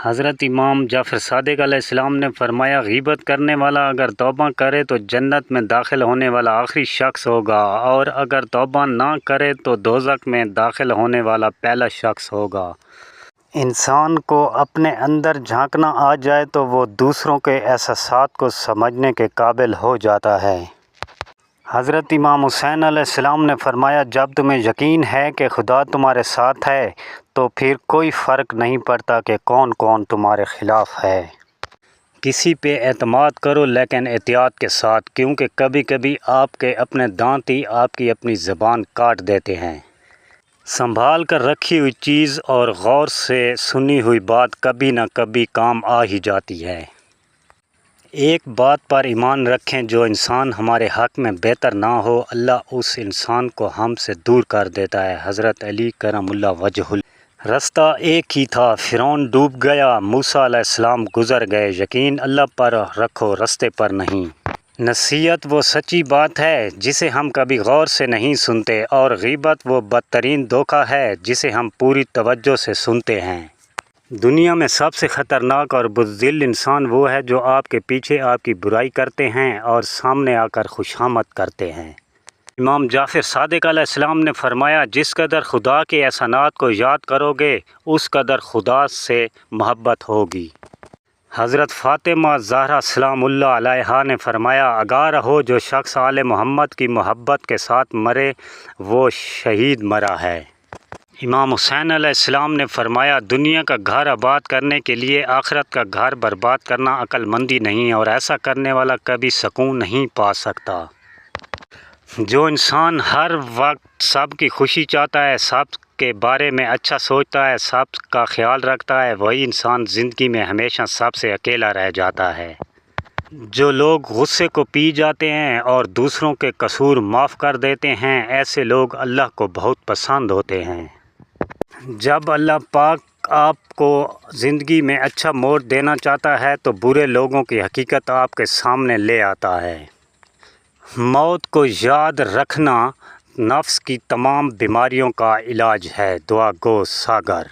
حضرت امام جعفر صادق علیہ السلام نے فرمایا، غیبت کرنے والا اگر توبہ کرے تو جنت میں داخل ہونے والا آخری شخص ہوگا، اور اگر توبہ نہ کرے تو دوزخ میں داخل ہونے والا پہلا شخص ہوگا۔ انسان کو اپنے اندر جھانکنا آ جائے تو وہ دوسروں کے احساسات کو سمجھنے کے قابل ہو جاتا ہے۔ حضرت امام حسین علیہ السلام نے فرمایا، جب تمہیں یقین ہے کہ خدا تمہارے ساتھ ہے تو پھر کوئی فرق نہیں پڑتا کہ کون کون تمہارے خلاف ہے۔ کسی پہ اعتماد کرو لیکن احتیاط کے ساتھ، کیونکہ کبھی کبھی آپ کے اپنے دانت ہی آپ کی اپنی زبان کاٹ دیتے ہیں۔ سنبھال کر رکھی ہوئی چیز اور غور سے سنی ہوئی بات کبھی نہ کبھی کام آ ہی جاتی ہے۔ ایک بات پر ایمان رکھیں، جو انسان ہمارے حق میں بہتر نہ ہو، اللہ اس انسان کو ہم سے دور کر دیتا ہے۔ حضرت علی کرم اللہ وجہہ۔ رستہ ایک ہی تھا، فرعون ڈوب گیا، موسیٰ علیہ السلام گزر گئے، یقین اللہ پر رکھو، رستے پر نہیں۔ نصیحت وہ سچی بات ہے جسے ہم کبھی غور سے نہیں سنتے، اور غیبت وہ بدترین دھوکہ ہے جسے ہم پوری توجہ سے سنتے ہیں۔ دنیا میں سب سے خطرناک اور بزدل انسان وہ ہے جو آپ کے پیچھے آپ کی برائی کرتے ہیں اور سامنے آ کر خوشامد کرتے ہیں۔ امام جعفر صادق علیہ السلام نے فرمایا، جس قدر خدا کے احسانات کو یاد کرو گے اس قدر خدا سے محبت ہوگی۔ حضرت فاطمہ زہرا سلام اللہ علیہا نے فرمایا، آگاہ رہو، جو شخص آل محمد کی محبت کے ساتھ مرے وہ شہید مرا ہے۔ امام حسین علیہ السلام نے فرمایا، دنیا کا گھر آباد کرنے کے لیے آخرت کا گھر برباد کرنا عقل مندی نہیں، اور ایسا کرنے والا کبھی سکون نہیں پا سکتا۔ جو انسان ہر وقت سب کی خوشی چاہتا ہے، سب کے بارے میں اچھا سوچتا ہے، سب کا خیال رکھتا ہے، وہی انسان زندگی میں ہمیشہ سب سے اکیلا رہ جاتا ہے۔ جو لوگ غصے کو پی جاتے ہیں اور دوسروں کے قصور معاف کر دیتے ہیں، ایسے لوگ اللہ کو بہت پسند ہوتے ہیں۔ جب اللہ پاک آپ کو زندگی میں اچھا موڑ دینا چاہتا ہے تو برے لوگوں کی حقیقت آپ کے سامنے لے آتا ہے۔ موت کو یاد رکھنا نفس کی تمام بیماریوں کا علاج ہے۔ دعا گو ساگر۔